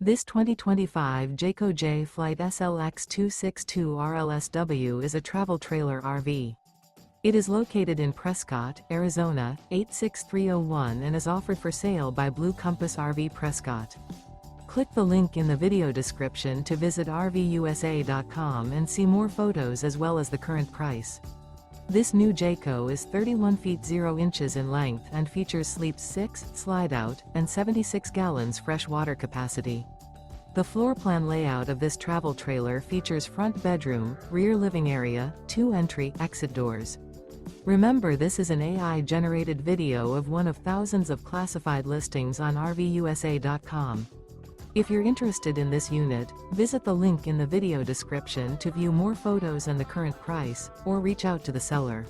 This 2025 Jayco Jay Flight SLX 262 RLSW is a travel trailer RV. It is located in Prescott, Arizona, 86301 and is offered for sale by Blue Compass RV Prescott. Click the link in the video description to visit RVUSA.com and see more photos as well as the current price. This new Jayco is 31 feet 0 inches in length and features sleeps 6, slide-out, and 76 gallons fresh water capacity. The floor plan layout of this travel trailer features front bedroom, rear living area, 2 entry/exit doors. Remember, this is an AI-generated video of one of thousands of classified listings on RVUSA.com. If you're interested in this unit, visit the link in the video description to view more photos and the current price, or reach out to the seller.